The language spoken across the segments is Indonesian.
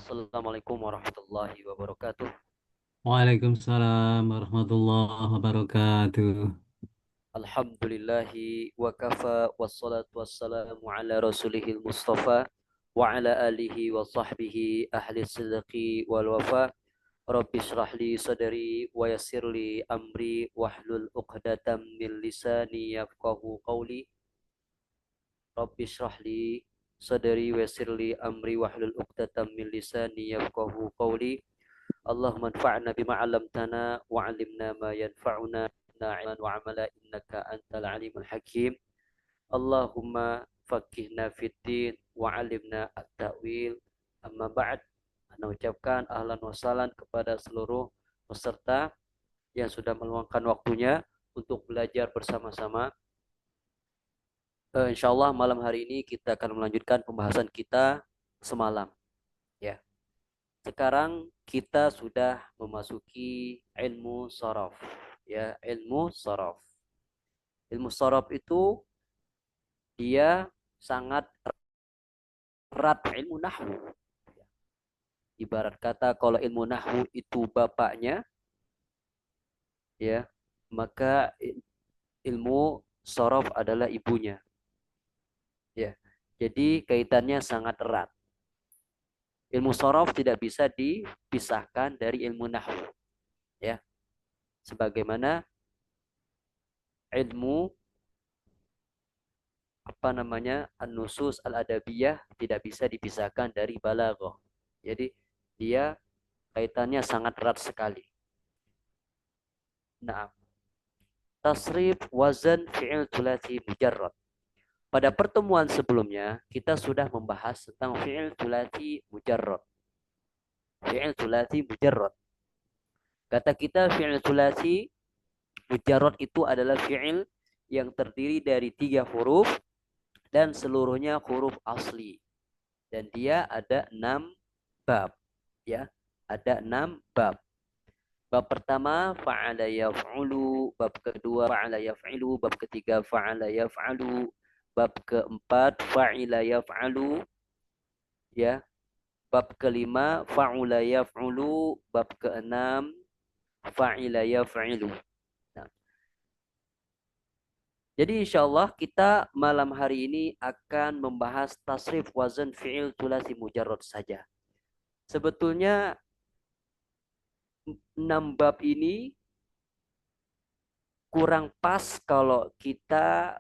Assalamualaikum warahmatullahi wabarakatuh. Waalaikumsalam warahmatullahi wabarakatuh. Alhamdulillahi wa kafa wassalatu wassalamu ala rasulihil mustafa wa ala alihi wa sahbihi ahli sidqi wal wafa. Rabbi shrah li sadri wa yassir li amri wahlul uqdatam min lisani yafqahu qawli. Rabbi shrah li sadri wa yassir li amri wahlul uqdatam min lisani yafqahu qawli. Allahumma anfa'na bima 'allamtana wa 'allimna ma yanfa'una ilman wa 'amala innaka antal alimul hakim. Allahumma faqihna fid din wa 'allimna at-ta'wil. Amma ba'd. Ana ucapkan ahlan wa sahlan kepada seluruh peserta yang sudah meluangkan waktunya untuk belajar bersama-sama. Insyaallah malam hari ini kita akan melanjutkan pembahasan kita semalam, ya. Sekarang kita sudah memasuki ilmu sorof. Ya, ilmu sorof. Ilmu sorof itu dia sangat erat ilmu nahwu. Ibarat kata kalau ilmu nahwu itu bapaknya, ya, maka ilmu sorof adalah ibunya. Ya, jadi kaitannya sangat erat. Ilmu sorof tidak bisa dipisahkan dari ilmu nahwu. Ya, sebagaimana ilmu an-nusus al-adabiyah tidak bisa dipisahkan dari balaghah. Jadi dia kaitannya sangat erat sekali. Nah, tasrif wazan fi'il thulathi mujarrad. Pada pertemuan sebelumnya kita sudah membahas tentang fi'il thulathi mujarrad. Fi'il thulathi mujarrad. Kata kita fi'il thulathi mujarrad itu adalah fi'il yang terdiri dari 3 huruf dan seluruhnya huruf asli. Dan dia ada 6 bab, ya. Ada 6 bab. Bab pertama fa'ala yaf'ulu, bab kedua fa'ala yaf'ilu, bab ketiga fa'ala yaf'alu, bab keempat fa'ila yaf'alu, ya. Bab kelima fa'ula yaf'ulu, bab keenam fa'ila yaf'ilu. Nah, jadi insyaallah kita malam hari ini akan membahas tasrif wazan fi'il thulathi mujarrad saja. Sebetulnya 6 bab ini kurang pas kalau kita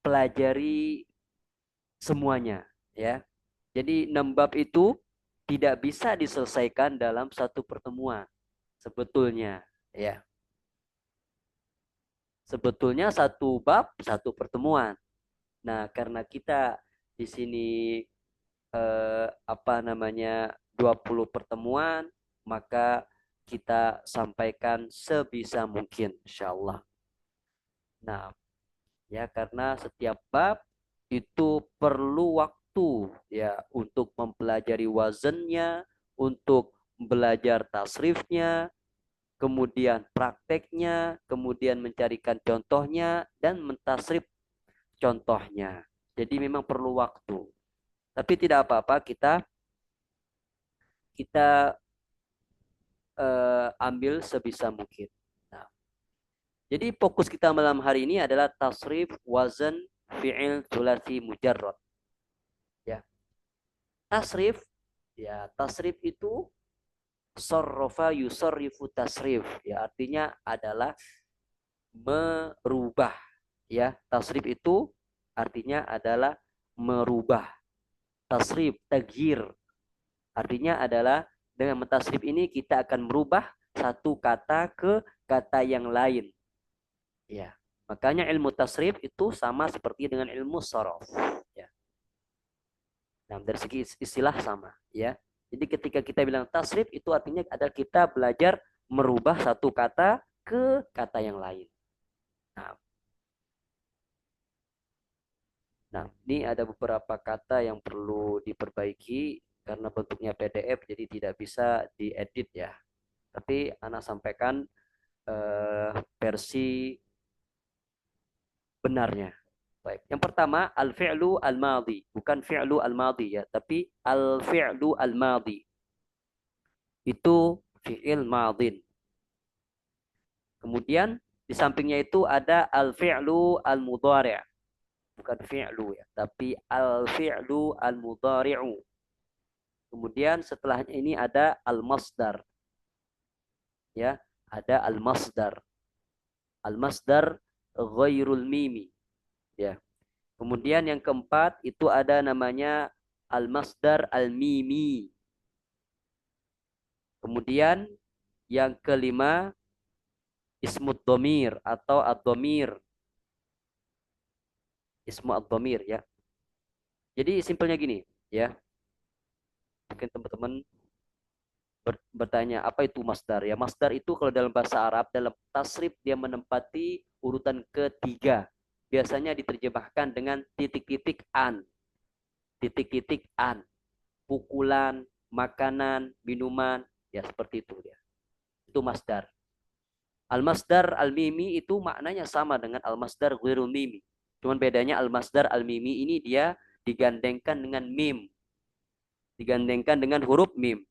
pelajari semuanya, ya. Jadi 6 bab itu tidak bisa diselesaikan dalam satu pertemuan sebetulnya, ya. Sebetulnya satu bab satu pertemuan. Nah, karena kita di sini 20 pertemuan, maka kita sampaikan sebisa mungkin insyaallah. Nah, ya karena setiap bab itu perlu waktu, ya, untuk mempelajari wazannya, untuk belajar tasrifnya, kemudian prakteknya, kemudian mencarikan contohnya dan mentasrif contohnya. Jadi memang perlu waktu. Tapi tidak apa-apa, kita kita ambil sebisa mungkin. Nah, jadi fokus kita malam hari ini adalah tasrif wazan fi'il thulathi mujarrad. Ya, tasrif, ya, tasrif itu sarrafa yusarrifu tasrif, ya, artinya adalah merubah, ya. Tasrif itu artinya adalah merubah. Tasrif, tagyir, artinya adalah dengan mentasrif ini kita akan merubah satu kata ke kata yang lain. Ya. Makanya ilmu tasrif itu sama seperti dengan ilmu sorof. Ya. Nah, dari segi istilah sama, ya. Jadi ketika kita bilang tasrif itu artinya adalah kita belajar merubah satu kata ke kata yang lain. Nah, ini ada beberapa kata yang perlu diperbaiki karena bentuknya PDF jadi tidak bisa diedit, ya. Tapi Ana sampaikan versi benarnya. Baik. Yang pertama al-fi'lu al-madhi, bukan fi'lu al-madhi, ya, tapi al-fi'lu al-madhi. Itu fi'il madin. Kemudian di sampingnya itu ada al-fi'lu al-mudhari'. Bukan fi'lu ya, tapi al-fi'lu al-mudhari'u. Kemudian setelahnya ini ada al-masdar. Ya, ada al-masdar. Al-masdar ghairul mimi. Ya. Kemudian yang keempat itu ada namanya al-masdar al-mimi. Kemudian yang kelima ismud domir atau ad-domir. Ismu ad-domir ya. Jadi simpelnya gini ya. Mungkin teman-teman bertanya apa itu masdar ya. Masdar itu kalau dalam bahasa Arab dalam tasrif dia menempati urutan ketiga. Biasanya diterjemahkan dengan titik-titik an. Titik-titik an. Pukulan, makanan, minuman, ya seperti itu ya. Itu masdar. Al-masdar al-mimi itu maknanya sama dengan al-masdar ghairul mimi. Cuman bedanya al-masdar al-mimi ini dia digandengkan dengan mim. Digandengkan dengan huruf mim.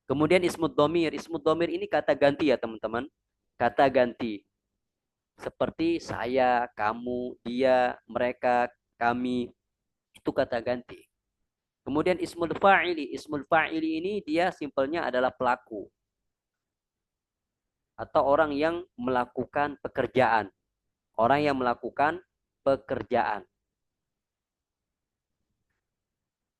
Kemudian ismud domir. Ismud domir ini kata ganti ya teman-teman. Kata ganti. Seperti saya, kamu, dia, mereka, kami. Itu kata ganti. Kemudian ismul fa'ili. Ismul fa'ili ini dia simpelnya adalah pelaku. Atau orang yang melakukan pekerjaan. Orang yang melakukan pekerjaan.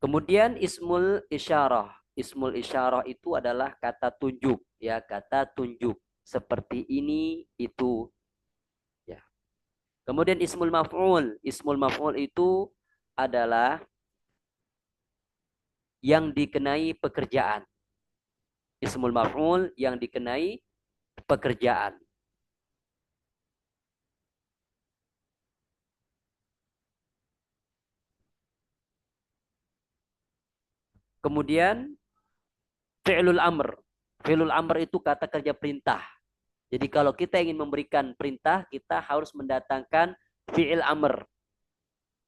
Kemudian ismul isyarah. Ismul isyarah itu adalah kata tunjuk. Ya, kata tunjuk. Seperti ini, itu. Ya. Kemudian ismul maf'ul. Ismul maf'ul itu adalah yang dikenai pekerjaan. Ismul maf'ul yang dikenai pekerjaan. Kemudian fi'lul amr. Fi'lul amr itu kata kerja perintah. Jadi kalau kita ingin memberikan perintah, kita harus mendatangkan fi'il amr.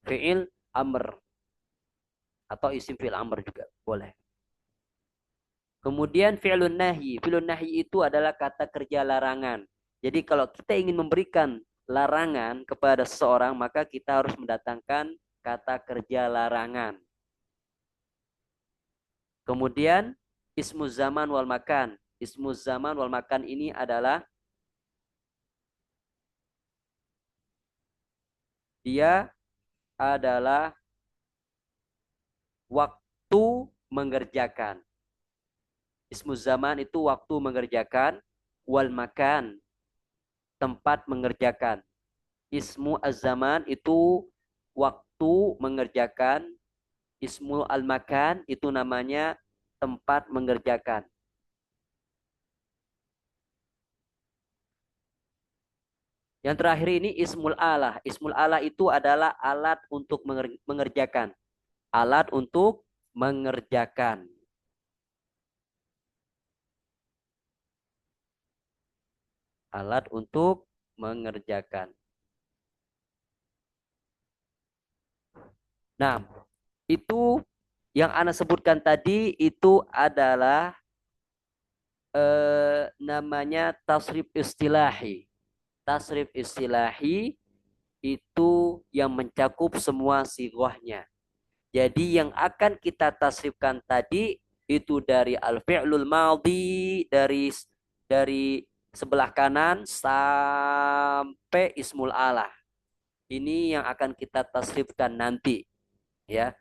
Fi'il amr. Atau isim fi'il amr juga boleh. Kemudian fi'lun nahi. Fi'lun nahi itu adalah kata kerja larangan. Jadi kalau kita ingin memberikan larangan kepada seseorang, maka kita harus mendatangkan kata kerja larangan. Kemudian ismu zaman wal makan. Ismu zaman wal makan ini adalah dia adalah waktu mengerjakan. Ismu zaman itu waktu mengerjakan, wal makan tempat mengerjakan. Ismu az-zaman itu waktu mengerjakan, ismu al-makan itu namanya tempat mengerjakan. Yang terakhir ini ismul alah. Ismul alah itu adalah alat untuk mengerjakan. Alat untuk mengerjakan. Alat untuk mengerjakan. Nah, itu yang Ana sebutkan tadi itu adalah namanya tasrif istilahi. Tasrif istilahi itu yang mencakup semua sighahnya. Jadi yang akan kita tasrifkan tadi itu dari al-fi'lul madhi dari sebelah kanan sampai ismul alah. Ini yang akan kita tasrifkan nanti ya.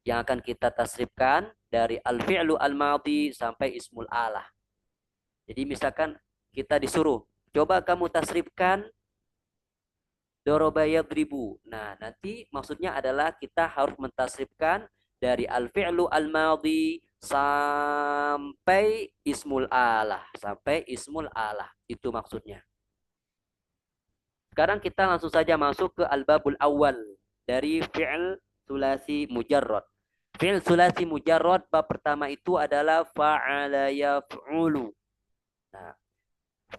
Yang akan kita tasrifkan dari al-fi'lu al-madhi sampai ismul alah. Jadi misalkan kita disuruh, coba kamu tasrifkan doroba yadribu. Nah, nanti maksudnya adalah kita harus mentasrifkan dari al-fi'lu al-madhi sampai ismul alah. Sampai ismul alah. Itu maksudnya. Sekarang kita langsung saja masuk ke al-babul awal dari fi'l sulasi mujarrad. Fi'l sulasi mujarrad bab pertama itu adalah fa'ala yaf'ulu. Nah,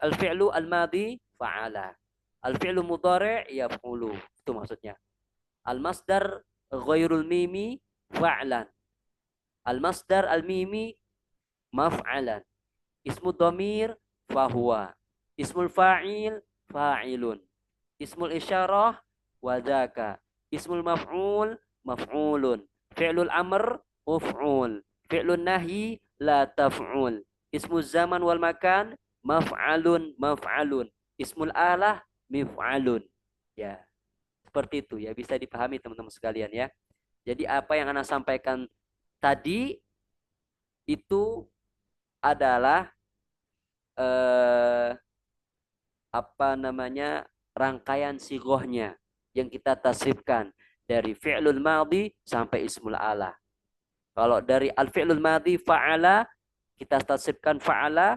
al-fi'lu al-madhi fa'ala. Al-fi'lu mudhari' yaf'ulu. Itu maksudnya. Al-masdar ghairul mimi fa'lan. Al-masdar al-mimi maf'alan. Ismu dhamir fahuwa. Ismul fa'il fa'ilun. Ismul isyarah wadaka. Ismul maf'ul maf'ulun. Fi'lul amr uf'ul. Fi'lun nahi la taf'ul. Ismul zaman wal makan maf'alun maf'alun. Ismul alah mif'alun. Ya, seperti itu ya, bisa dipahami teman-teman sekalian ya. Jadi apa yang Anda sampaikan tadi itu adalah eh, apa namanya, rangkaian sigohnya yang kita tasrifkan dari fi'lul madhi sampai ismul ala. Kalau dari al-fi'lul madhi fa'ala, kita tasrifkan fa'ala,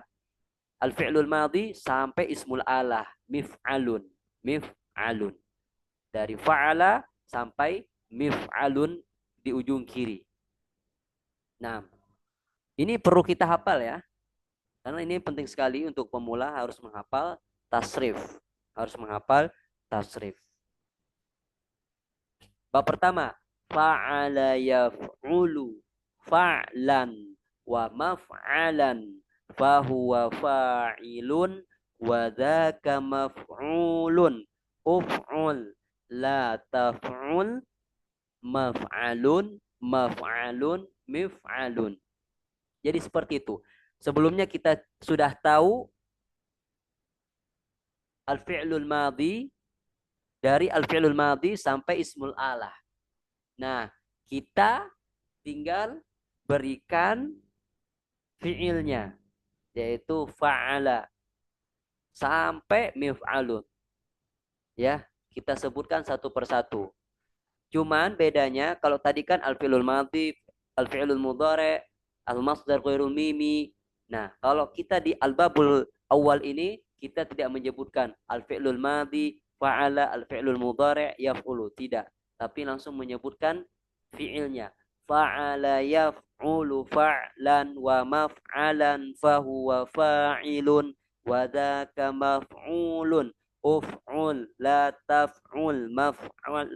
al-fi'lul madhi sampai ismul ala, mif'alun, mif'alun. Dari fa'ala sampai mif'alun di ujung kiri. Nah, ini perlu kita hafal ya. Karena ini penting sekali untuk pemula, harus menghafal tasrif. Harus menghafal tasrif. Bab pertama, fa'ala yaf'ulu fa'lan wa maf'alan fahuwa fa'ilun wa dhaka maf'ulun uf'ul la taf'ul maf'alun maf'alun mif'alun. Jadi seperti itu. Sebelumnya kita sudah tahu al-fi'lul madhi, dari al-fi'lul madhi sampai ismul alah. Nah, kita tinggal berikan fi'ilnya, yaitu fa'ala sampai mif'alun. Ya, kita sebutkan satu persatu. Cuman bedanya kalau tadi kan al-fi'lul madhi, al-fi'lul mudhari, al-masdar ghairul mimi. Nah, kalau kita di al-babul awal ini kita tidak menyebutkan al-fi'lul madhi, fa'ala, al-fi'lul mudhari, yaf'ulu, tidak. Tapi langsung menyebutkan fi'ilnya. Fa'ala yaf'ulu fa'lan wa maf'alan fahuwa fa'ilun wa dzaka maf'ulun uf'ul la taf'ul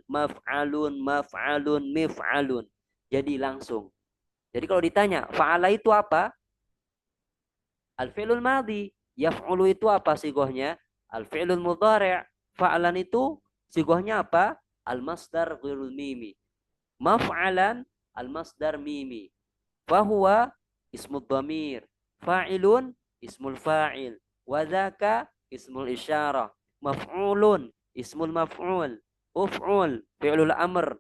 maf'alun maf'alun mif'alun. Jadi langsung. Jadi kalau ditanya fa'ala itu apa? Al-fi'lul madhi. Yaf'ulu itu apa sigohnya? Al-fi'lul mudhari'. Fa'alan itu sigohnya apa? Al-masdar ghirul mimi. Maf'alan al-masdar mimi. Fahuwa ismul dhamir. Fa'ilun ismul fa'il. Wadhaka ismul isyarah. Maf'ulun ismul maf'ul. Uf'ul fi'lul amr.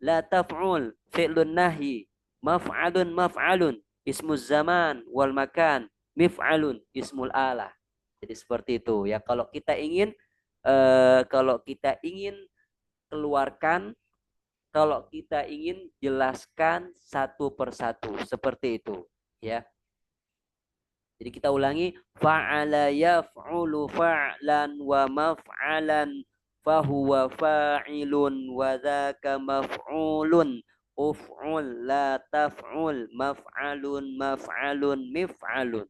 La taf'ul fi'lun nahi. Maf'alun maf'alun ismul zaman wal makan. Mif'alun ismul alah. Jadi seperti itu ya. Kalau kita ingin keluarkan, kalau kita ingin jelaskan satu persatu seperti itu ya. Jadi kita ulangi, fa'ala yaf'ulu fa'lan wa maf'alan fahuwa fa'ilun wa dzaka maf'ulun uf'ul la taf'ul maf'alun maf'alun mif'alun.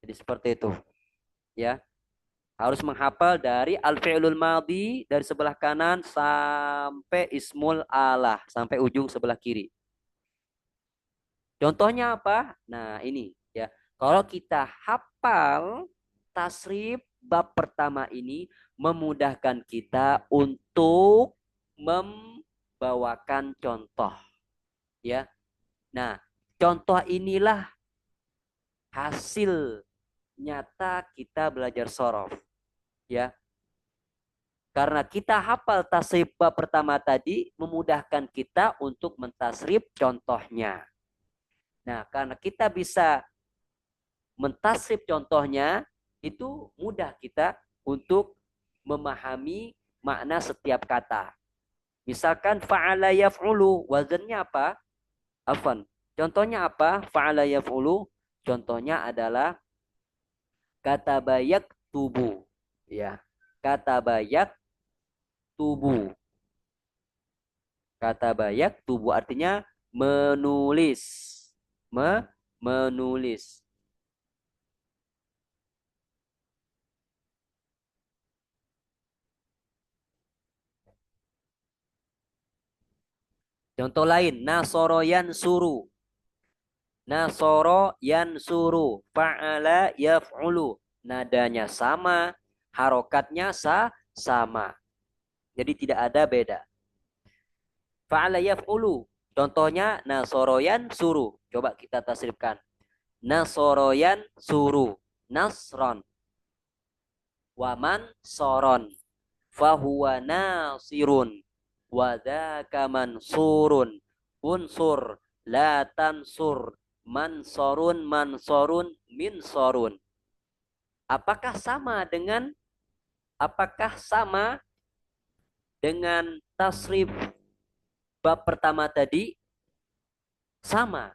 Jadi seperti itu ya. Harus menghafal dari al-fi'lul madhi dari sebelah kanan sampai ismul alah, sampai ujung sebelah kiri. Contohnya apa? Nah, ini ya. Kalau kita hafal tasrif bab pertama ini memudahkan kita untuk membawakan contoh, ya. Nah, contoh inilah hasil nyata kita belajar sorof, ya. Karena kita hafal tasrif bab pertama tadi memudahkan kita untuk mentasrif contohnya. Nah, karena kita bisa mentasrif contohnya, itu mudah kita untuk memahami makna setiap kata. Misalkan fa'ala yaf'ulu, wazannya apa? Afan. Contohnya apa? Fa'ala yaf'ulu. Contohnya adalah kata bayak tubuh. Ya. Kata bayak tubuh. Kata bayak tubuh artinya menulis. Menulis. Contoh lain, nasoroyan suru. Nasoro yansuru, fa'ala yaf'ulu. Nadanya sama, harokatnya sama. Jadi tidak ada beda. Fa'ala yaf'ulu. Contohnya nasoroyan suru. Coba kita tasrifkan. Nasoroyan suru. Nasron. Waman soron. Fahuwa nasirun. Wadaka mansurun. Unsur. La tansur. Mansorun mansorun minsorun. Apakah sama dengan tasrif bab pertama tadi? Sama.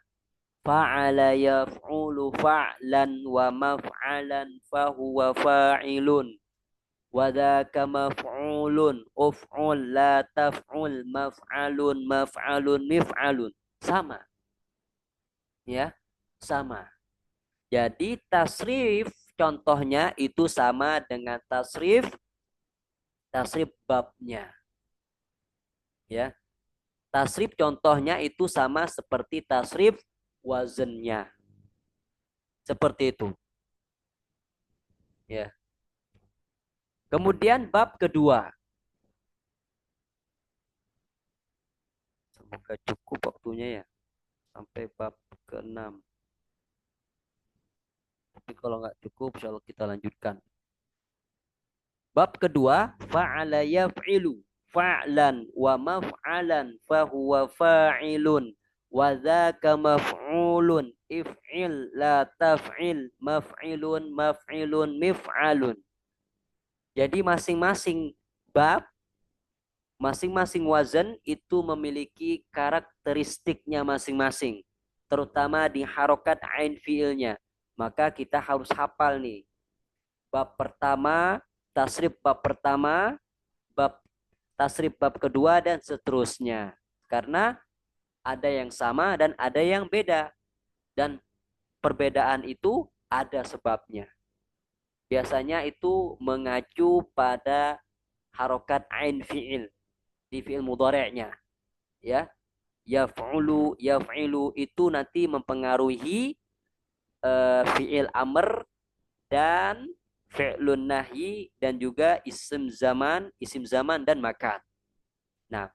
Fa'ala yaf'ulu fa'lan wa maf'alan fahuwa fa'ilun. Wadaka maf'ulun. Uf'ul la taf'ul maf'alun maf'alun mif'alun. Sama. Ya, sama. Jadi tasrif contohnya itu sama dengan tasrif babnya. Ya, tasrif contohnya itu sama seperti tasrif wazennya. Seperti itu. Ya. Kemudian bab kedua. Semoga cukup waktunya ya. Sampai bab ke-6. Tapi kalau nggak cukup, insya Allah kita lanjutkan. Bab kedua, fa'ala yaf'ilu fa'lan wa maf'alan fahuwa fa'ilun wa dzaka maf'ulun if'il la taf'il maf'ilun maf'ilun mif'alun. Jadi masing-masing bab, masing-masing wazan itu memiliki karakteristiknya masing-masing, terutama di harokat ain fiilnya. Maka kita harus hafal nih. Bab pertama, tasrif bab pertama, bab tasrif bab kedua dan seterusnya. Karena ada yang sama dan ada yang beda. Dan perbedaan itu ada sebabnya. Biasanya itu mengacu pada harokat ain fi'il di fi'il mudhari'nya. Ya, yaf'ulu, yaf'ilu itu nanti mempengaruhi fi'il amr dan fi'lun nahyi dan juga isim zaman dan makan. Nah,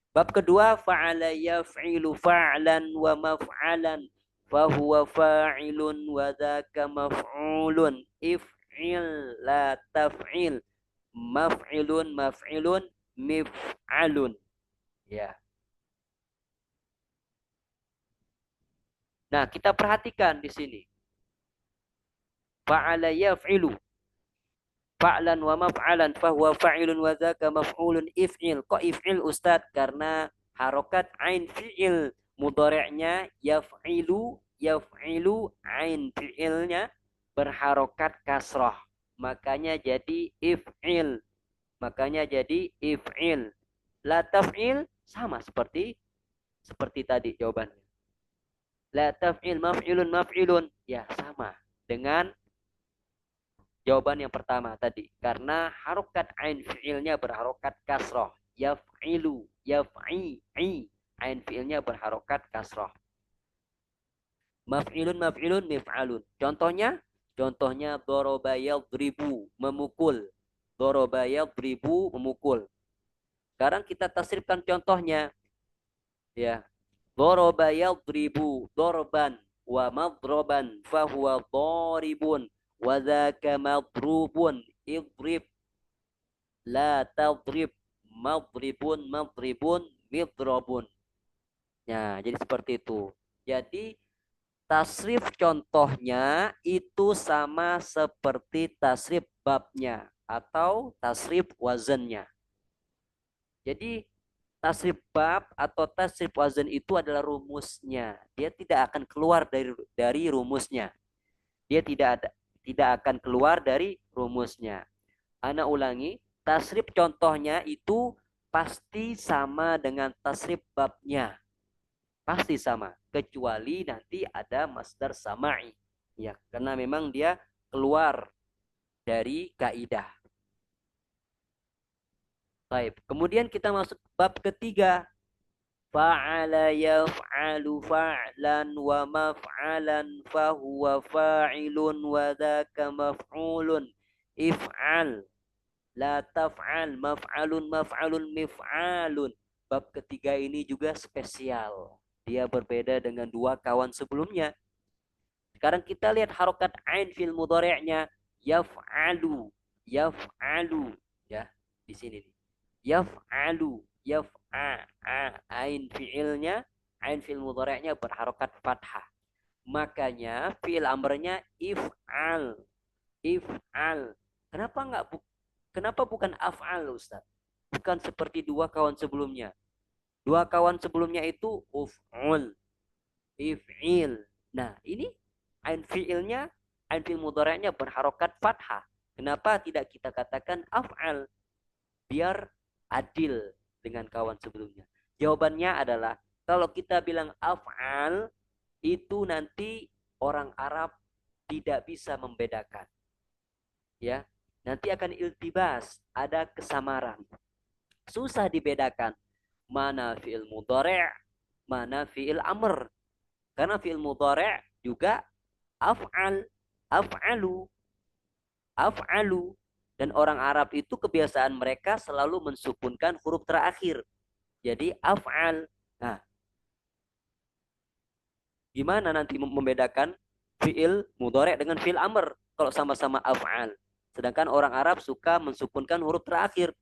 bab kedua fa'ala yaf'ilu fa'lan wa maf'alan fahuwa fa'ilun wa dzaka maf'ulun if'il la taf'il maf'ilun maf'ilun mif'alun. Ya. Nah, kita perhatikan di sini. Fa'ala yaf'ilu fa'lan wa maf'alan fahuwa fa'ilun wa dzaka maf'ulun if'il. Kok if'il Ustaz? Karena harokat ain fi'il mudhari'nya yaf'ilu ain fi'ilnya berharokat kasrah. Makanya jadi if'il. Makanya jadi if'il. La taf'il sama seperti tadi jawabannya. La taf'il maf'ilun maf'ilun. Ya, sama dengan jawaban yang pertama tadi. Karena harokat ain fi'ilnya berharokat kasroh. Yaf'ilu, yaf'i, ain fi'ilnya berharokat kasroh. Maf'ilun, maf'ilun, mif'alun. Contohnya doroba yadribu, memukul. Doroba yadribu, memukul. Sekarang kita tasrifkan contohnya. Ya. Doroba yadribu, dorban, wa madroban, fahuwa doribun. Wadaka madrubun idrib la tadrib madribun madribun midrobun. Nah, jadi seperti itu. Jadi tasrif contohnya itu sama seperti tasrif babnya atau tasrif wazannya. Jadi tasrif bab atau tasrif wazan itu adalah rumusnya. Dia tidak akan keluar dari rumusnya. Dia tidak akan keluar dari rumusnya. Ana ulangi, tasrif contohnya itu pasti sama dengan tasrif babnya. Pasti sama, kecuali nanti ada masdar sama'i. Ya, karena memang dia keluar dari kaidah. Baik, kemudian kita masuk bab ketiga. Fa'ala yaf'alu fa'lan wa maf'alan fahuwa fa'ilun wa dhaka maf'ulun. If'al la taf'al maf'alun maf'alun mif'alun. Bab ketiga ini juga spesial. Dia berbeda dengan dua kawan sebelumnya. Sekarang kita lihat harokat ain fil mudhari'nya yaf'alu, yaf'alu ya di sini nih. Yaf'alu, ain fiilnya, ain fil mudhari'nya berharokat fathah. Makanya fiil amrnya if'al, if'al. Kenapa enggak kenapa bukan af'al Ustaz? Bukan seperti dua kawan sebelumnya. Dua kawan sebelumnya itu uf'ul, if'il. Nah, ini ain fiilnya, ain fiil mudhari'nya berharokat fathah. Kenapa tidak kita katakan af'al? Biar adil dengan kawan sebelumnya. Jawabannya adalah kalau kita bilang af'al itu nanti orang Arab tidak bisa membedakan. Ya, nanti akan iltibas, ada kesamaran. Susah dibedakan mana fiil mudhari', mana fiil amr. Karena fiil mudhari' juga af'al, af'alu, af'alu. Dan orang Arab itu kebiasaan mereka selalu mensukunkan huruf terakhir. Jadi af'al. Nah, gimana nanti membedakan fiil mudhari' dengan fiil amr kalau sama-sama af'al? Sedangkan orang Arab suka mensukunkan huruf terakhir.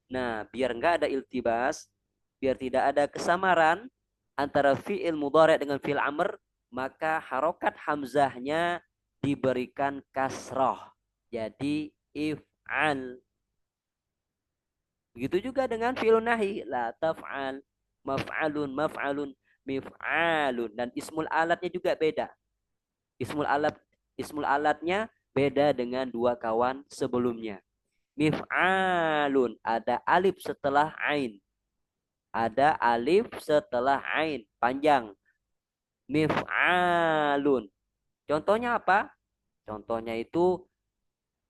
Nah, biar nggak ada iltibas, biar tidak ada kesamaran antara fiil mudhari' dengan fiil amr, maka harokat hamzahnya diberikan kasroh. Jadi if'al. Begitu juga dengan fi'il nahi, la taf'al, maf'alun, maf'alun, mif'alun. Dan ismul alatnya juga beda. Ismul alatnya beda dengan dua kawan sebelumnya. Mif'alun, ada alif setelah ain. Ada alif setelah ain, panjang. Mif'alun. Contohnya apa? Contohnya itu,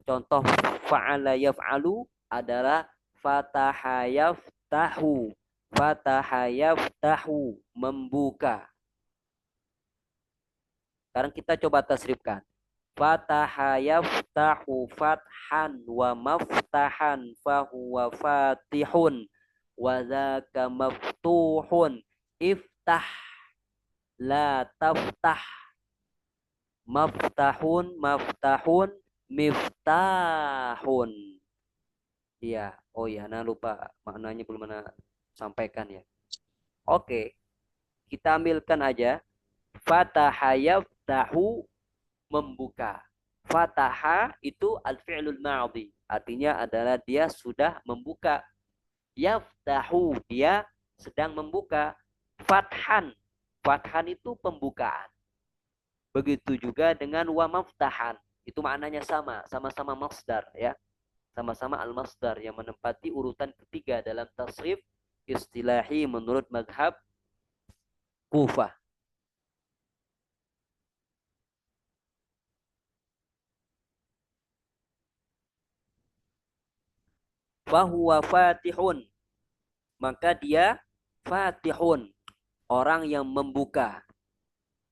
contoh fa'ala yaf'alu adalah fataha yaftahu. Fataha yaftahu, membuka. Sekarang kita coba tasrifkan. Fataha yaftahu fathan wa maftahan fahuwa fatihun wa dzaka maftuhun. Iftah la taftah. Maftahun, maftahun, miftahun. Iya, oh iya, nah lupa maknanya belum mana sampaikan ya. Oke, kita ambilkan aja. Fataha yaftahu, membuka. Fataha itu al-fi'lul ma'di. Artinya adalah dia sudah membuka. Yaftahu, dia sedang membuka. Fathan. Fathan itu pembukaan. Begitu juga dengan wa maftahan. Itu maknanya sama. Sama-sama masdar ya. Sama-sama al-masdar yang menempati urutan ketiga dalam tasrif istilahi menurut madhab Kufah. Fahuwa fatihun. Maka dia fatihun. Orang yang membuka.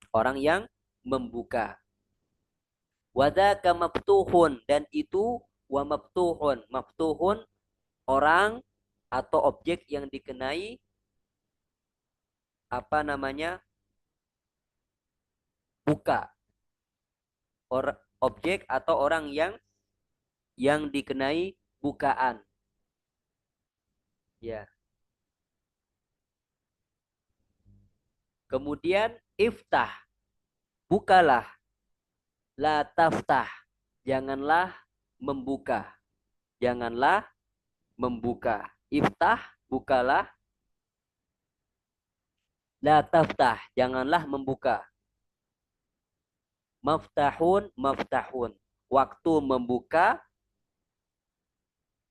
Orang yang membuka. Wadaka maftuhun. Dan itu wa maftuhun. Maftuhun orang atau objek yang dikenai apa namanya? Buka. Objek atau orang yang dikenai bukaan. Ya. Kemudian iftah. Bukalah. La taftah. Janganlah membuka. Janganlah membuka. Iftah, bukalah. La taftah. Janganlah membuka. Maftahun, maftahun. Waktu membuka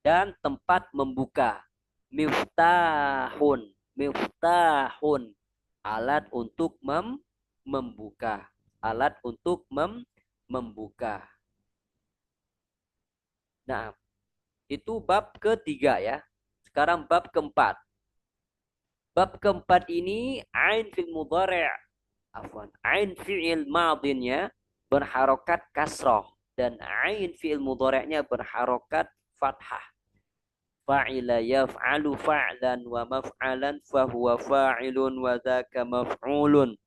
dan tempat membuka. Miftahun, miftahun. Alat untuk membuka. Alat untuk membuka. Nah, itu bab ketiga ya. Sekarang bab keempat. Bab keempat ini ain fil mudhari', afwan, ain fi'il madinnya berharokat kasroh dan ain fi'il mudhari'nya berharokat fathah. Fa'ila yaf'alu fa'lan wa maf'alan fahuwa fa'ilun wa dzaka maf'ulun.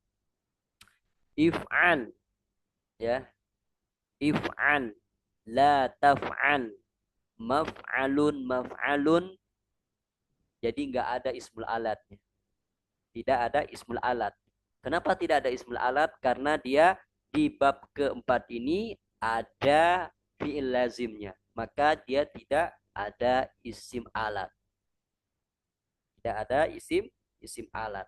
If'al, ya, if'al, la taf'al, maf'alun maf'alun. Jadi nggak ada ismul alatnya. Tidak ada ismul alat. Kenapa tidak ada ismul alat? Karena dia di bab keempat ini ada fi'il lazimnya. Maka dia tidak ada isim alat. Tidak ada isim alat.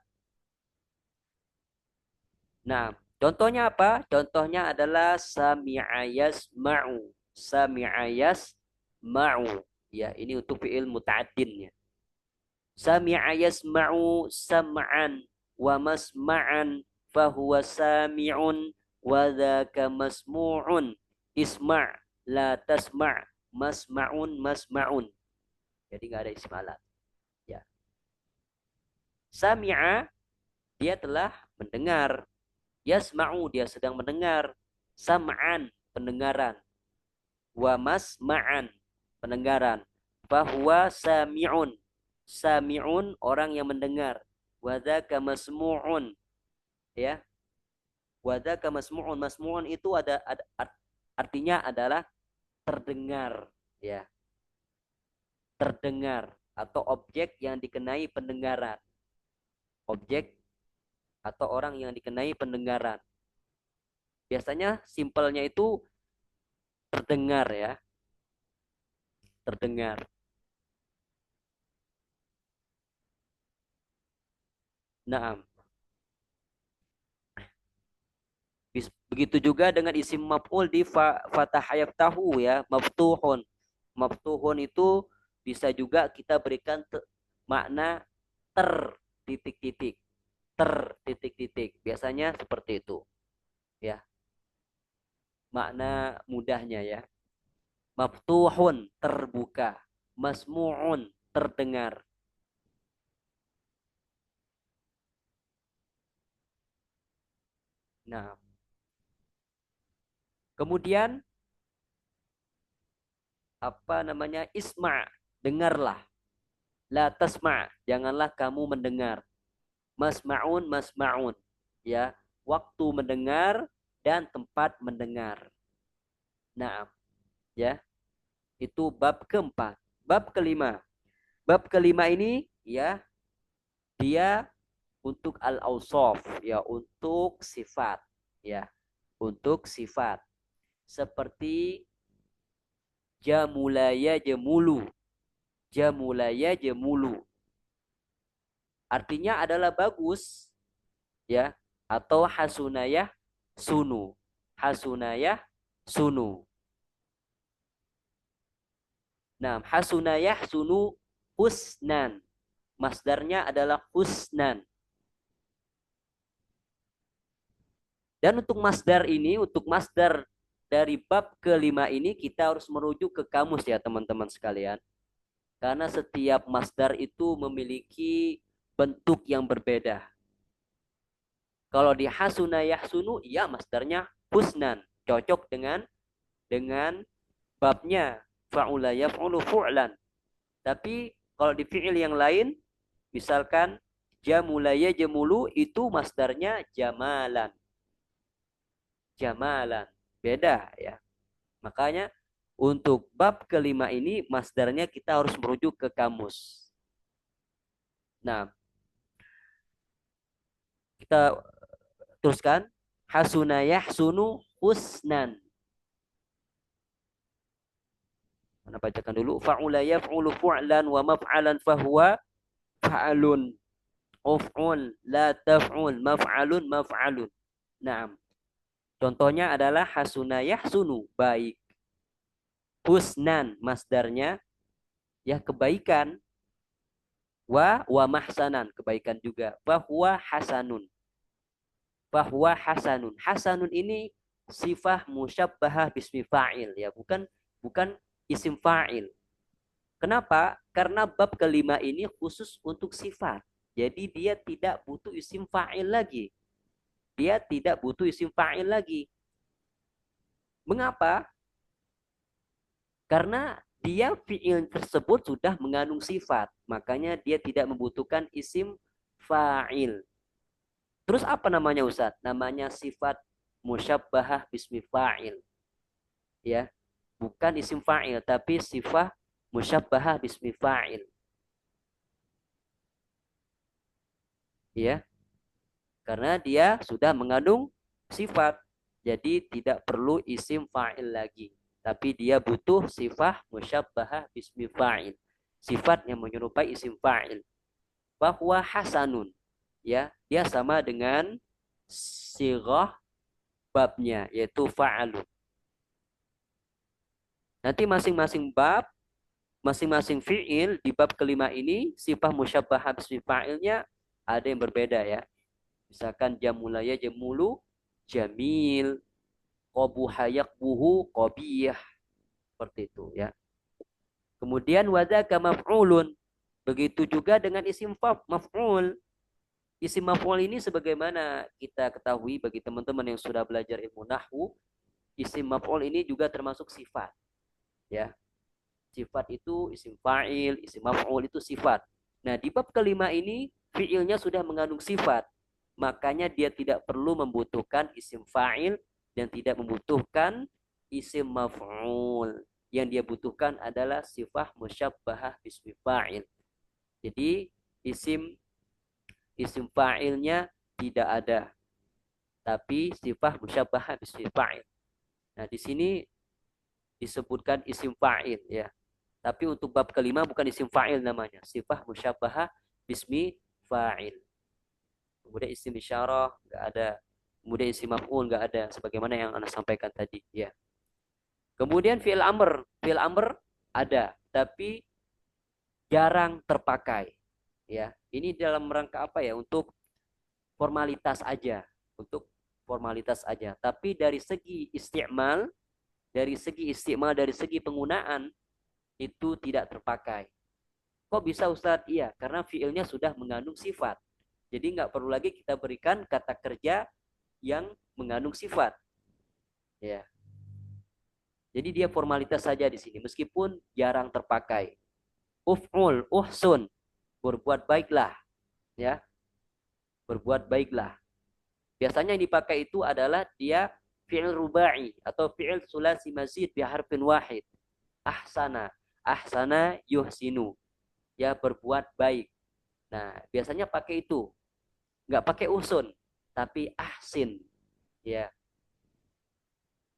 Nah, contohnya apa? Contohnya adalah sami'a yasma'u. Sami'a yasma'u. Ya, ini untuk fi'il muta'addin ya. Sami'a yasma'u sam'an wa masma'an fahuwa sami'un wa dhaka masmu'un. Isma' la tasma' masma'un masma'un. Jadi nggak ada isim alat. Ya. Sami'a dia telah mendengar. Yasma'u dia sedang mendengar. Sam'an pendengaran. Wa masma'an pendengaran. Fahuwa sami'un. Sami'un orang yang mendengar. Wadhaka masmu'un. Ya. Wadhaka masmu'un. Masmu'un itu ada artinya adalah terdengar. Ya. Terdengar atau objek yang dikenai pendengaran. Objek atau orang yang dikenai pendengaran. Biasanya simpelnya itu terdengar ya. Terdengar. Naam. Begitu juga dengan isim maf'ul di fatah tahu ya, maftuhun. Maftuhun itu bisa juga kita berikan makna ter titik-titik. Ter titik-titik. Biasanya seperti itu. Ya. Makna mudahnya ya. Maftuhun terbuka. Masmu'un terdengar. Nah, kemudian apa namanya? Isma, dengarlah. La tasma, janganlah kamu mendengar. Masma'un masma'un. Ya, waktu mendengar dan tempat mendengar. Nah, ya, itu bab keempat. Bab kelima. Bab kelima ini ya, dia untuk al-awsaf, ya, untuk sifat, ya, untuk sifat. Seperti jamulaya jemulu. Jamulaya jemulu. Artinya adalah bagus, ya, atau hasunayah sunu. Hasunayah sunu. Nah, hasunayah sunu husnan. Masdarnya adalah husnan. Dan untuk masdar ini, untuk masdar dari bab kelima ini, kita harus merujuk ke kamus ya teman-teman sekalian. Karena setiap masdar itu memiliki bentuk yang berbeda. Kalau di hasuna yahsunu, ya masdarnya husnan. Cocok dengan babnya. Fa'ula yaf'ulu fu'lan. Tapi kalau di fi'il yang lain, misalkan jamulaya jamulu, itu masdarnya jamalan. Jamalan. Beda ya. Makanya untuk bab kelima ini masdarnya kita harus merujuk ke kamus. Nah, kita teruskan. Hasuna yahsunu husnan. Mana bacakan dulu. Fa'ula yaf'ulu fu'lan wa maf'alan fahuwa fa'alun. Uf'ul la taf'ul maf'alun maf'alun. Naam. Contohnya adalah hasuna yahsunu, baik. Husnan masdarnya ya kebaikan. Wa mahsanan, kebaikan juga. Fahuwa hasanun. Fahuwa hasanun. Hasanun ini sifah musyabbahah bismi fa'il ya, bukan isim fa'il. Kenapa? Karena bab kelima ini khusus untuk sifat. Jadi dia tidak butuh isim fa'il lagi. Dia tidak butuh isim fa'il lagi. Mengapa? Karena dia fi'il tersebut sudah mengandung sifat. Makanya dia tidak membutuhkan isim fa'il. Terus apa namanya Ustaz? Namanya sifat musyabbahah bismi fa'il. Ya, bukan isim fa'il tapi sifat musyabbahah bismi fa'il. Ya, karena dia sudah mengandung sifat. Jadi tidak perlu isim fa'il lagi. Tapi dia butuh sifat musyabbahah bismi fa'il. Sifat yang menyerupai isim fa'il. Bahwa hasanun. Ya, dia sama dengan sirah babnya yaitu fa'alun. Nanti masing-masing bab, masing-masing fi'il di bab kelima ini sifat musyabbahah bismi fa'ilnya ada yang berbeda ya. Misalkan jamulaya jamulu jamil, qabuha yaqbuhu qabih, seperti itu ya. Kemudian wadzaka maf'ulun. Begitu juga dengan isim maf'ul. Isim maf'ul ini sebagaimana kita ketahui bagi teman-teman yang sudah belajar ilmu nahwu, isim maf'ul ini juga termasuk sifat ya. Sifat itu isim fa'il, isim maf'ul itu sifat. Nah, di bab kelima ini fi'ilnya sudah mengandung sifat. Makanya dia tidak perlu membutuhkan isim fa'il dan tidak membutuhkan isim maf'ul. Yang dia butuhkan adalah sifat musyabbahah bismi fa'il. Jadi isim fa'ilnya tidak ada, tapi sifat musyabbahah bismi fa'il. Nah, di sini disebutkan isim fa'il ya. Tapi untuk bab kelima bukan isim fa'il namanya. Sifat musyabbahah bismi fa'il. Kemudian isim isyarah nggak ada. Kemudian isim maf'ul nggak ada. Sebagaimana yang Anda sampaikan tadi. Ya. Kemudian fi'il amr. Fi'il amr ada. Tapi jarang terpakai. Ya. Ini dalam rangka apa ya? Untuk formalitas aja. Untuk formalitas aja. Tapi dari segi isti'mal, dari segi penggunaan, itu tidak terpakai. Kok bisa Ustadz? Iya, karena fiilnya sudah mengandung sifat. Jadi nggak perlu lagi kita berikan kata kerja yang mengandung sifat. Ya. Jadi dia formalitas saja di sini, meskipun jarang terpakai. Uf'ul, uhsun, berbuat baiklah. Ya, berbuat baiklah. Biasanya yang dipakai itu adalah dia fi'il rubai atau fi'il sulasi mazid bi harfin wahid. Ahsana, ahsana yuhsinu. Ya, berbuat baik. Nah, biasanya pakai itu. Nggak pakai usun, tapi ahsin. Ya,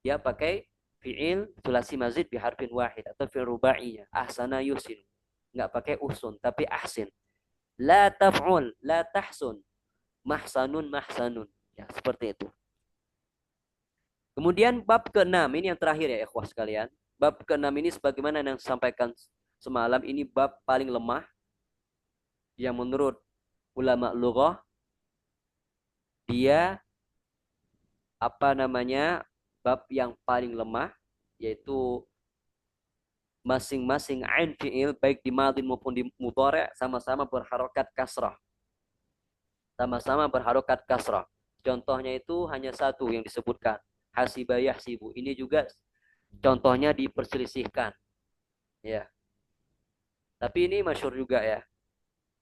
dia pakai fi'il sulasi mazid bi harfin wahid atau fi'il rubainya. Ahsana yuhsin. Nggak pakai usun, tapi ahsin. La taf'ul, la tahsun. Mahsanun, mahsanun. Ya, seperti itu. Kemudian bab ke-6, ini yang terakhir ya ikhwah sekalian. Bab ke-6 ini sebagaimana yang sampaikan semalam, ini bab paling lemah yang menurut ulama lughah dia apa namanya bab yang paling lemah, yaitu masing-masing ain fi'il baik di madin maupun di mudhari' sama-sama berharokat kasrah. Sama-sama berharokat kasrah. Contohnya itu hanya satu yang disebutkan. Hasiba yahsibu. Ini juga contohnya diperselisihkan. Ya. Tapi ini masyhur juga ya.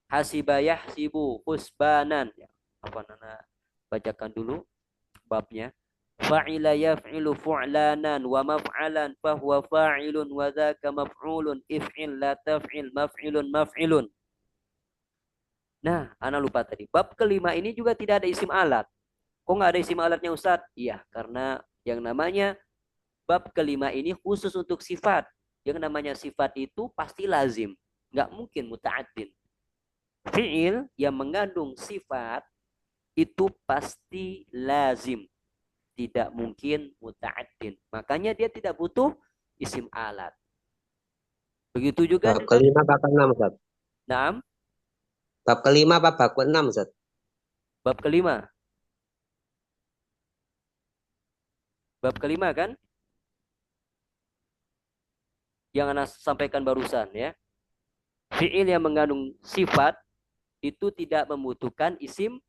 Hasiba yahsibu husbanan. Ya. Apa Nana bacakan dulu babnya. Fa'ila yaf'ilu fu'lanan wa maf'alan fahuwa fa'ilun wa dhaka maf'ulun if'il la taf'il maf'ilun maf'ilun. Nah, ana lupa tadi. Bab kelima ini juga tidak ada isim alat. Kok nggak ada isim alatnya Ustaz? Iya, karena yang namanya bab kelima ini khusus untuk sifat. Yang namanya sifat itu pasti lazim. Nggak mungkin muta'addin. Fi'il yang mengandung sifat itu pasti lazim. Tidak mungkin muta'addin. Makanya dia tidak butuh isim alat. Begitu juga Bab dengan kelima bab keenam Ustaz. naam, Bab kelima apa bab keenam Ustaz? bab kelima. Bab kelima kan? Yang Anda sampaikan barusan ya. Fi'il yang mengandung sifat itu tidak membutuhkan isim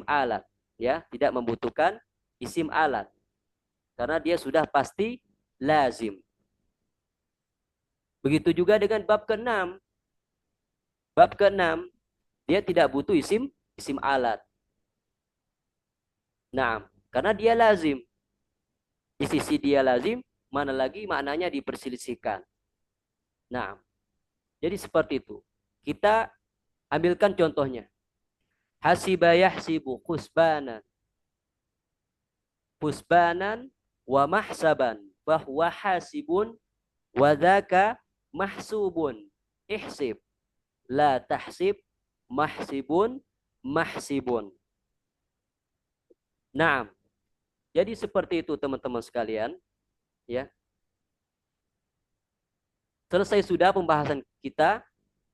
alat, ya, tidak membutuhkan isim alat karena dia sudah pasti lazim. Begitu juga dengan bab ke-6. Bab ke-6 dia tidak butuh isim alat. Nah, karena dia lazim. Di sisi dia lazim, mana lagi maknanya diperselisihkan. Nah, jadi seperti itu. Kita ambilkan contohnya. Hasiba yahsibu husbanan. Husbanan wa mahsaban. Bahwa hasibun wa dhaka mahsubun. Ihsib. La tahsib mahsibun mahsibun. Nah, jadi seperti itu teman-teman sekalian. Ya. Selesai sudah pembahasan kita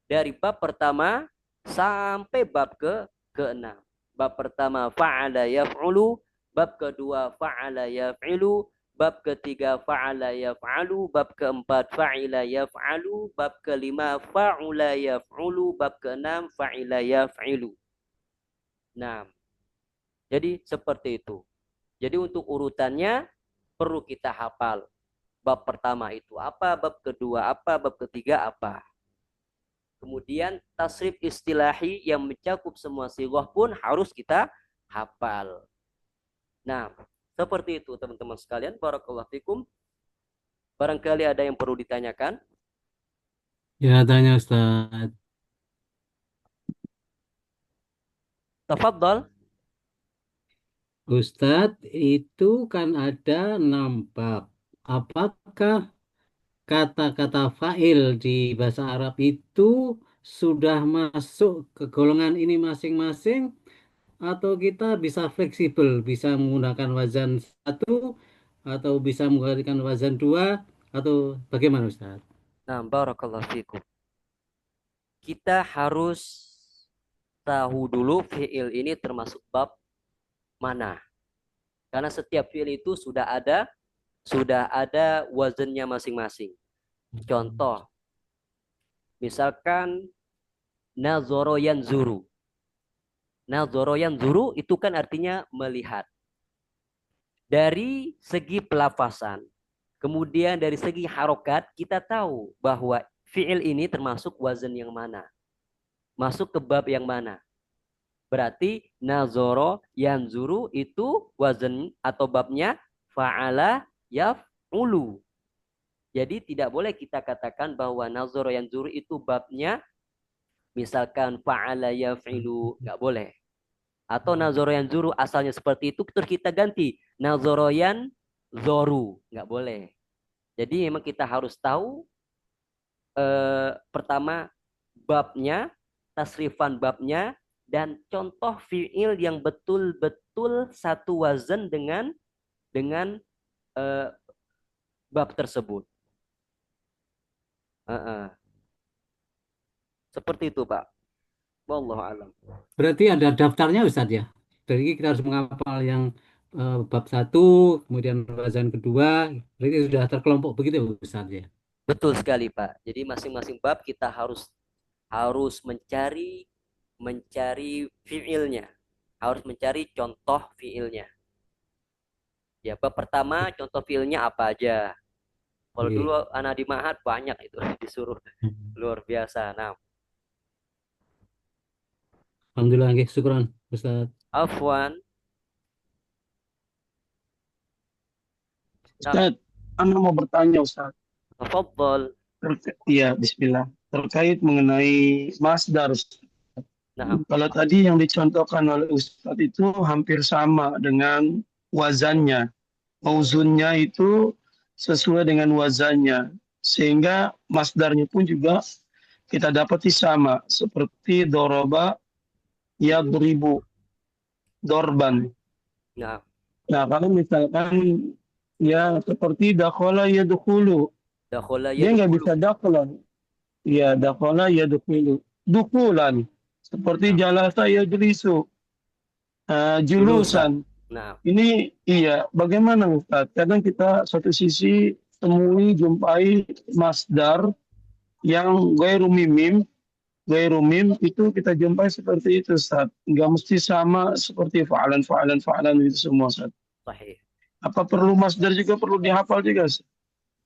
dari bab pertama sampai bab ke-6. Bab pertama fa'ala yaf'ulu, bab kedua fa'ala yaf'ilu, bab ketiga fa'ala yaf'alu, bab keempat fa'ila yaf'alu, bab kelima fa'ula yaf'ulu, bab keenam fa'ila yaf'ilu. Nah, jadi seperti itu. Jadi untuk urutannya perlu kita hafal. Bab pertama itu apa, bab kedua apa, bab ketiga apa. Kemudian tasrif istilahi yang mencakup semua sighah pun harus kita hafal. Nah, seperti itu teman-teman sekalian. Barakallahu fikum. Barangkali ada yang perlu ditanyakan? Ya, tanya Ustaz. Tafadhal. Ustadz, itu kan ada 6 bab. Apakah kata-kata fa'il di bahasa Arab itu sudah masuk ke golongan ini masing-masing, atau kita bisa fleksibel, bisa menggunakan wazan satu, atau bisa menggunakan wazan dua, atau bagaimana Ustadz? Nah, barakallahu fikum. Kita harus tahu dulu fi'il ini termasuk bab mana. Karena setiap fi'il itu sudah ada wazannya masing-masing. Contoh, misalkan nazoro yanzuru. Nazoro yanzuru itu kan artinya melihat. Dari segi pelafasan, kemudian dari segi harokat, kita tahu bahwa fi'il ini termasuk wazan yang mana. Masuk ke bab yang mana. Berarti nazoro yanzuru itu wazan atau babnya fa'ala yaf'ulu. Jadi tidak boleh kita katakan bahwa nazoro yanzuru itu babnya misalkan fa'ala yaf'ilu, nggak boleh. Atau nazoro yanzuru asalnya seperti itu terus kita ganti nazoro yanzoru, nggak boleh. Jadi memang kita harus tahu pertama babnya, tasrifan babnya, dan contoh fi'il yang betul-betul satu wazan dengan bab tersebut. Seperti itu, Pak. Wallahu alam. Berarti ada daftarnya Ustadz ya? Jadi kita harus menghafal yang bab satu, kemudian wazan kedua, berarti sudah terkelompok begitu Ustadz ya? Betul sekali, Pak. Jadi masing-masing bab kita harus mencari fiilnya. Harus mencari contoh fiilnya. Ya, bab pertama contoh fiilnya apa aja. Kalau dulu anak di Ma'had banyak itu disuruh luar biasa. Nah, Alhamdulillah, syukran Ustadz. afwan. Ustaz, Anda mau bertanya Ustaz. Tafadhal. Iya, bismillah. Terkait mengenai masdar. Nah, Kalau tadi yang dicontohkan oleh Ustaz itu hampir sama dengan wazannya. Mauzunnya itu sesuai dengan wazannya. Sehingga masdarnya pun juga kita dapati sama. Seperti doroba, yadribu, dorban. nah, Nah, kalau misalkan ya seperti dakhala yadkhulu. dakhala Dia nggak yadkhulu. bisa daklan. Ya, dakhala yadkhulu. Dukulan. Seperti jalasa yajlisu. Julusan. Nah, Ini iya, bagaimana Ustaz? Kadang kita satu sisi jumpai masdar yang ghairu mimim, Gairu mim itu kita jumpai seperti itu, Ustaz. Nggak mesti sama seperti fa'alan itu semua, Ustaz. Sahih. Apa perlu masdar juga perlu dihafal juga, Ustaz?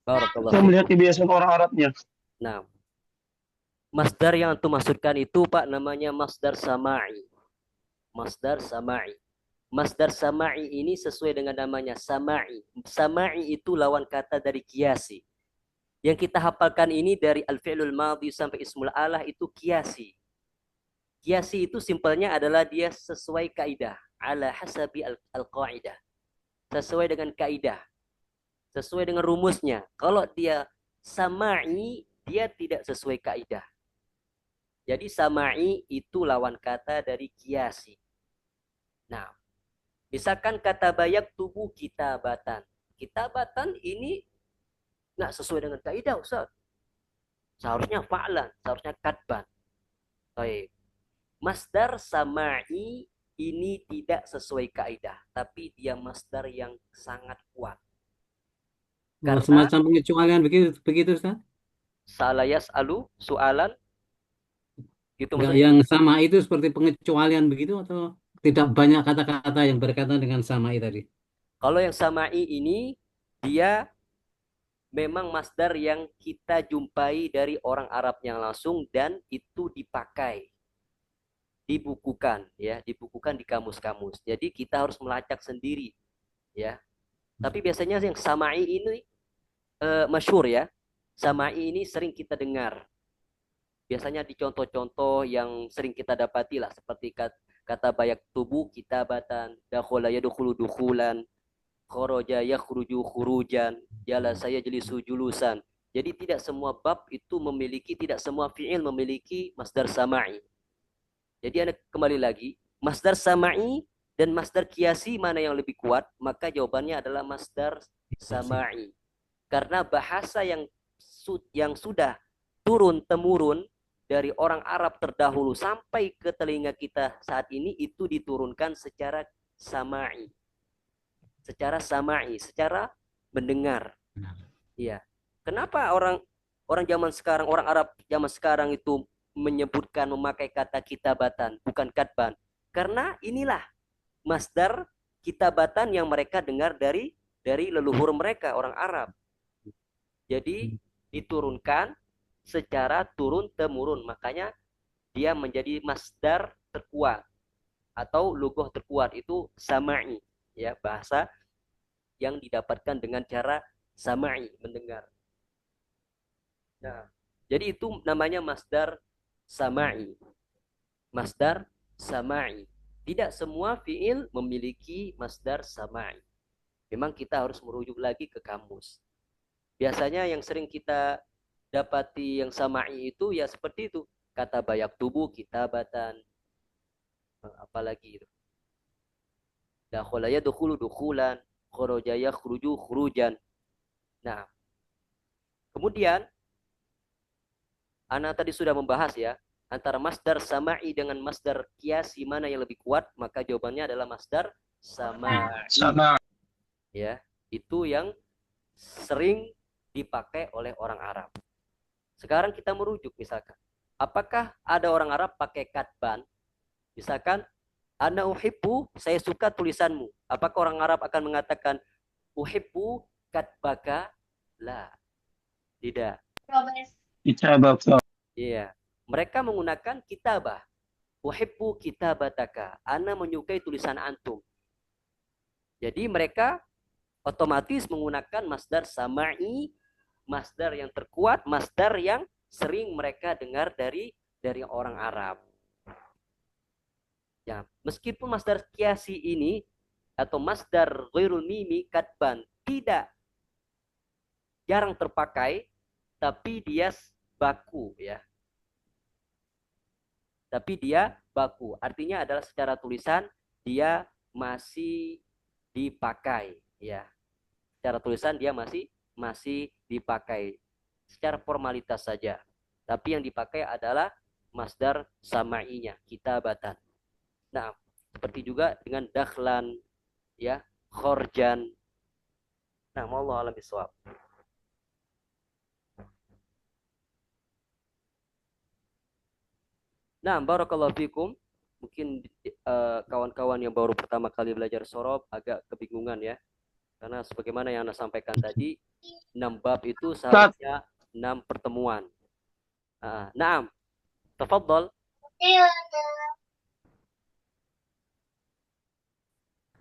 Barakallahu Saya melihat fikum. kebiasaan orang Arabnya. Nah, masdar yang antum maksudkan itu Pak namanya masdar sama'i. Masdar sama'i. Masdar sama'i ini sesuai dengan namanya sama'i. Sama'i itu lawan kata dari kiasi. Yang kita hafalkan ini dari al-fi'lul madhi sampai ismul alah itu kiasi. Kiasi itu simpelnya adalah dia sesuai kaidah. Ala hasabi al-qaidah. Sesuai dengan kaidah. Sesuai dengan rumusnya. Kalau dia sama'i, dia tidak sesuai kaidah. Jadi sama'i itu lawan kata dari kiasi. Nah, misalkan kata bayak tubuh kitabatan. Kitabatan ini nggak sesuai dengan kaidah, Ustaz. Seharusnya fa'lan, seharusnya katban. Baik. Masdar sama'i ini tidak sesuai kaidah, tapi dia masdar yang sangat kuat. Karena Semacam pengecualian begitu, begitu Ustaz? salayas alu soalan gitu Enggak, maksudnya. yang sama itu seperti pengecualian begitu atau tidak banyak kata-kata yang berkaitan dengan samai tadi? Kalau yang sama'i ini dia memang masdar yang kita jumpai dari orang Arab yang langsung dan itu dipakai, dibukukan ya, dibukukan di kamus-kamus. Jadi kita harus melacak sendiri ya. Tapi biasanya yang sama'i ini masyhur ya. Sama'i ini sering kita dengar. Biasanya di contoh-contoh yang sering kita dapati lah seperti kata bayak tubuh kitabatan, dakhala yadkhulu dukhulan, kharaja yakhruju khurujan, jalasa yajlisu julusan. Jadi tidak semua bab itu memiliki, tidak semua fi'il memiliki masdar sama'i. Jadi Anda kembali lagi, masdar sama'i dan masdar kiasi mana yang lebih kuat? Maka jawabannya adalah masdar sama'i. Karena bahasa yang sudah turun temurun dari orang Arab terdahulu sampai ke telinga kita saat ini itu diturunkan secara sama'i. Secara sama'i, secara mendengar. Iya. Kenapa orang zaman sekarang, orang Arab zaman sekarang itu menyebutkan memakai kata kitabatan, bukan katban? Karena inilah masdar kitabatan yang mereka dengar dari leluhur mereka orang Arab. Jadi diturunkan secara turun temurun, makanya dia menjadi masdar terkuat atau lughah terkuat itu sama'i ya, bahasa yang didapatkan dengan cara sama'i, mendengar. Nah, jadi itu namanya masdar sama'i. Masdar sama'i. Tidak semua fiil memiliki masdar sama'i. Memang kita harus merujuk lagi ke kamus. Biasanya yang sering kita dapati yang sama'i itu ya seperti itu. Kata bayak tubuh, kitabatan, apalagi itu. Dakhala yadkhulu dukhulan, kharaja yakhruju khurujan. Nah, kemudian Ana tadi sudah membahas ya, antara masdar sama'i dengan masdar kiasi mana yang lebih kuat, maka jawabannya adalah masdar sama'i. Sama. Ya, itu yang sering dipakai oleh orang Arab. Sekarang kita merujuk misalkan, apakah ada orang Arab pakai katban? Misalkan, ana uhibbu, saya suka tulisanmu. Apakah orang Arab akan mengatakan uhibbu katbaka? La, tidak. Kitabah. Iya. Mereka menggunakan kitabah. Uhibbu kitabataka. Ana menyukai tulisan antum. Jadi mereka otomatis menggunakan masdar sama'i, masdar yang terkuat, masdar yang sering mereka dengar dari orang Arab. Ya, meskipun masdar kiasi ini atau masdar ghairul mimi katban tidak jarang terpakai, tapi dia baku ya. Tapi dia baku. Artinya adalah secara tulisan dia masih dipakai ya. Secara tulisan dia masih dipakai secara formalitas saja. Tapi yang dipakai adalah masdar sama'inya, kitabatan. Nah, seperti juga dengan dakhlan ya, khorjan. Nah, wallahu a'lam bishawab. Nah, barakallahu fikum. Mungkin kawan-kawan yang baru pertama kali belajar sorob agak kebingungan ya. Karena sebagaimana yang Anda sampaikan tadi, 6 bab itu Ustaz, seharusnya 6 pertemuan. Naam, tafadhol.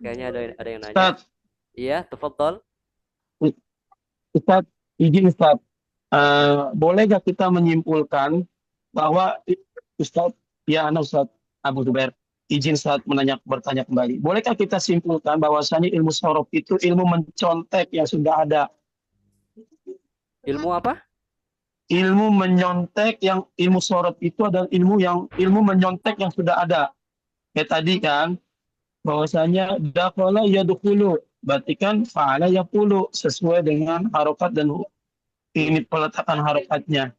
Kayaknya ada yang nanya. Ustaz, Iya, tafadhol. Ustaz, izin Ustaz. Boleh gak kita menyimpulkan bahwa Ustaz, ya anak Ustaz Abu Zubair, izin Ustaz bertanya kembali. Bolehkah kita simpulkan bahwasanya ilmu sorof itu ilmu mencontek yang sudah ada, Ilmu apa? ilmu menyontek yang ilmu sorof itu adalah ilmu menyontek yang sudah ada. Kayak tadi kan, bahwasanya dakhala yadkhulu, berarti kan fa'ala yaqulu sesuai dengan harokat dan ini peletakan harokatnya.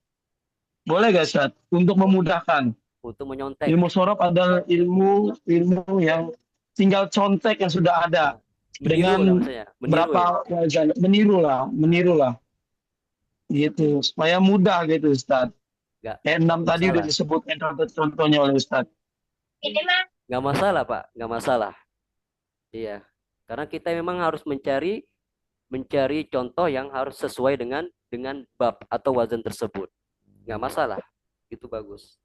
Boleh gak Ustaz? Untuk memudahkan. Untuk menyontek. Ilmu sorof adalah ilmu yang tinggal contek yang sudah ada. Meniru lah Dengan maksudnya. Meniru ya. berapa wazan. Meniru lah. Gitu. Supaya mudah gitu Ustaz. Nggak Kayak 6 tadi udah masalah. disebutkan contohnya oleh Ustaz. Nggak masalah, Pak. Nggak masalah. Iya. Karena kita memang harus mencari contoh yang harus sesuai dengan bab atau wazan tersebut. Nggak masalah. Itu bagus.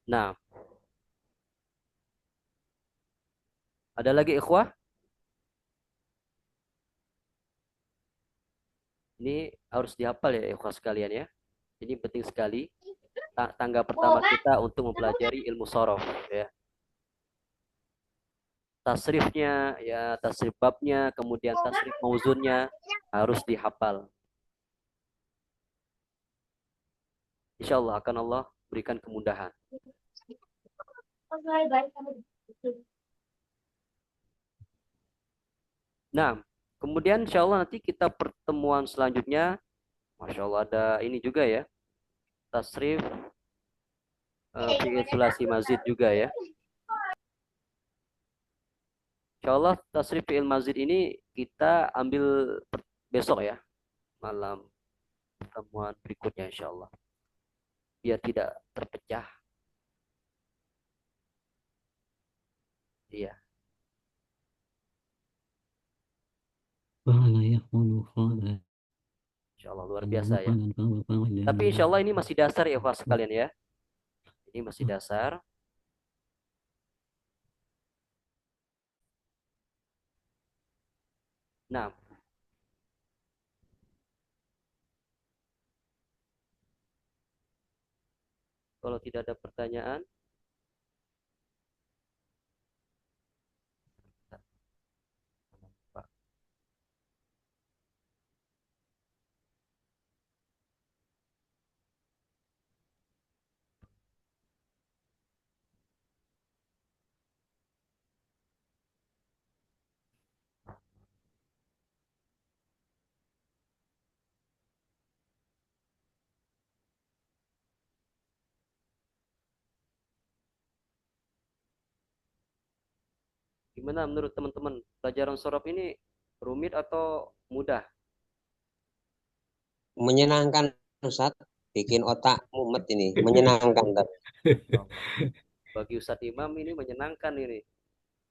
Nah, ada lagi ikhwah? Ini harus dihafal ya ikhwah sekalian ya. Ini penting sekali. Tangga pertama kita untuk mempelajari ilmu sorof ya. Tasrifnya ya, tasrif babnya, kemudian tasrif mauzunnya harus dihafal. Insya Allah akan Allah berikan kemudahan. Nah, kemudian insya Allah nanti kita pertemuan selanjutnya, Masya Allah ada ini juga ya, tasrif fi'il sulasi mazid juga ya. Insya Allah tasrif fi'il mazid ini kita ambil besok ya, malam pertemuan berikutnya insya Allah. Biar tidak terpecah. Iya. Insya Allah luar biasa ya. Tapi insya Allah ini masih dasar ya Pak sekalian ya. Ini masih dasar. Nah, kalau tidak ada pertanyaan, Pak. Gimana menurut teman-teman? Pelajaran sorof ini rumit atau mudah? Menyenangkan Ustaz, bikin otak mumet ini, menyenangkan. Bagi Ustadz Imam ini menyenangkan ini.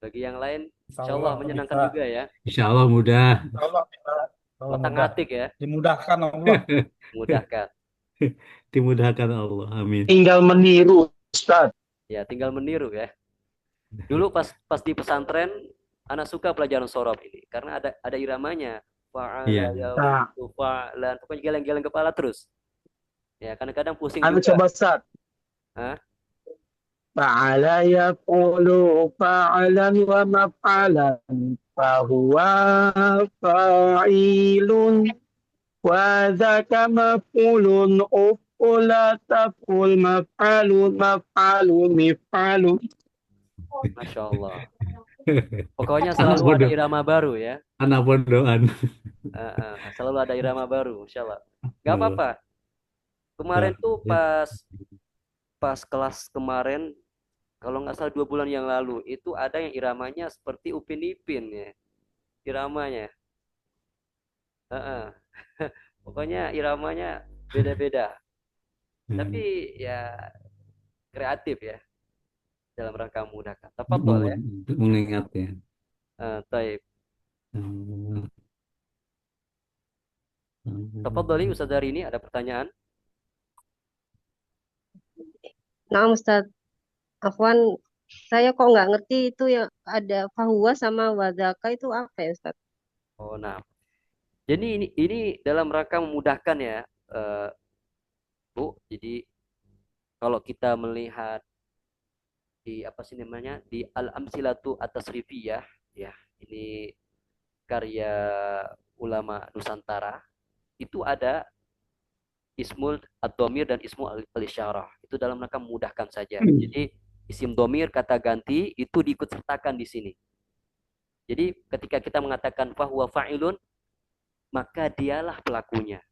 Bagi yang lain, Insya insya Allah Allah menyenangkan bisa. juga ya. Insya Allah mudah. Insya Allah bisa. Allah Otak mudah. ngatik ya, Dimudahkan Allah. mudahkan. Dimudahkan Allah. Amin. Tinggal meniru Ustaz. Ya, tinggal meniru ya. Dulu pas di pesantren, anak suka pelajaran sorof ini karena ada iramanya. Fa'ala Iya. yaqulu fa'lan. Pokoknya geleng-geleng kepala terus. Ya, kadang-kadang pusing Anu juga. coba Ustaz. Hah? Fa'ala yaqulu fa'alan wa maf'alan fahuwa fa'ilun wa dzaka maf'ulun uf'ula taf'ul maf'alun mif'alun. Masya Allah. Pokoknya selalu ada irama baru ya. Anak bodohan. Selalu ada irama baru, insya Allah. Gak apa-apa. Kemarin tuh pas kelas kemarin kalau nggak salah 2 bulan yang lalu itu ada yang iramanya seperti Upin Ipin ya, iramanya. Heeh. Pokoknya iramanya beda-beda. Tapi ya kreatif ya dalam rangka memudahkan. Tafadhol ya. Untuk mengingat ya. Taib. Tafadholi Ustaz dari ini ada pertanyaan? Nah, Ustaz, Afwan, saya kok nggak ngerti itu yang ada fahuwa sama wadaka itu apa ya, Ustaz? Oh, nah. Jadi ini dalam rangka memudahkan ya, Bu. Jadi kalau kita melihat di apa sih namanya di Al-Amsilatu At-Tasrifiyah ya, ini karya ulama Nusantara, itu ada ismul ad-dhamir dan ismul al-isyarah. Itu dalam rangka memudahkan saja. Jadi isim dhamir kata ganti itu diikut sertakan di sini. Jadi ketika kita mengatakan fahuwa fa'ilun, maka dialah pelakunya.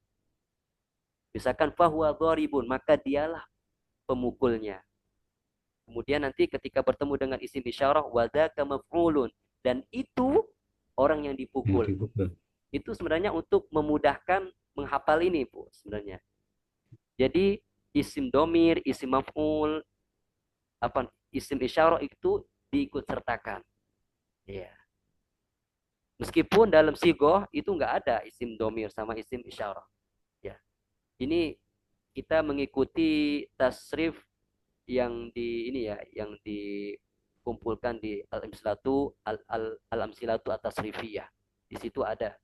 Misalkan fahuwa dharibun, maka dialah pemukulnya. Kemudian nanti ketika bertemu dengan isim isyarah wadzaka maf'ulun, dan itu orang yang dipukul. Itu sebenarnya untuk memudahkan menghafal ini, Bu, sebenarnya. Jadi isim domir, isim maf'ul, isim isyarah itu diikut sertakan. Ya. Meskipun dalam sigoh itu nggak ada isim domir sama isim isyarah. Ya. Ini kita mengikuti tasrif yang di ini ya, yang dikumpulkan di al-amsilatu at-tasrifiyah. Di situ ada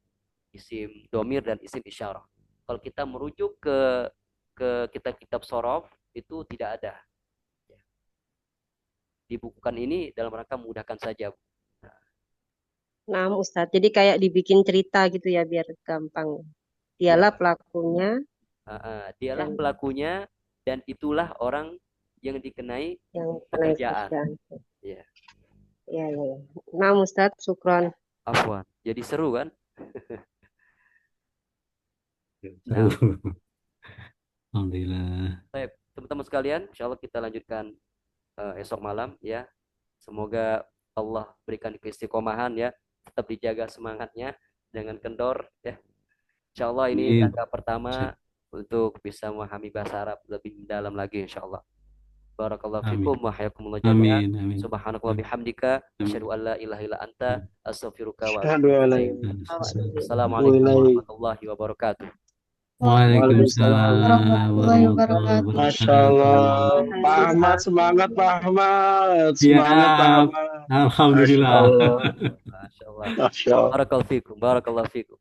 isim domir dan isim isyarah. Kalau kita merujuk ke kitab-kitab sorof itu tidak ada. Ya. Dibukukan ini dalam rangka memudahkan saja. Nah, Ustaz, jadi kayak dibikin cerita gitu ya biar gampang. Dialah pelakunya Dialah dan pelakunya dan itulah orang yang dikenai yang pekerjaan. Ya. Ya. Nah, Ustaz, syukron. Afwan. Jadi seru kan? Nah. Alhamdulillah. Baik, teman-teman sekalian, insya Allah kita lanjutkan esok malam ya. Semoga Allah berikan keistiqomahan ya, tetap dijaga semangatnya, jangan kendor ya. Insya Allah ini langkah pertama untuk bisa memahami bahasa Arab lebih mendalam lagi insya Allah. Barakallahu fikum wa hayakumullah jami'an. Subhanakallah bihamdika asyhadu an la ilaha illa anta astaghfiruka wa atubu ilaik. Assalamualaikum warahmatullahi wabarakatuh. Waalaikumsalam warahmatullahi wabarakatuh. Masya Allah, Pak Ahmad, semangat Pak Ahmad, semangat Pak Ahmad. Alhamdulillah. Masya Allah. Barakallahu fikum.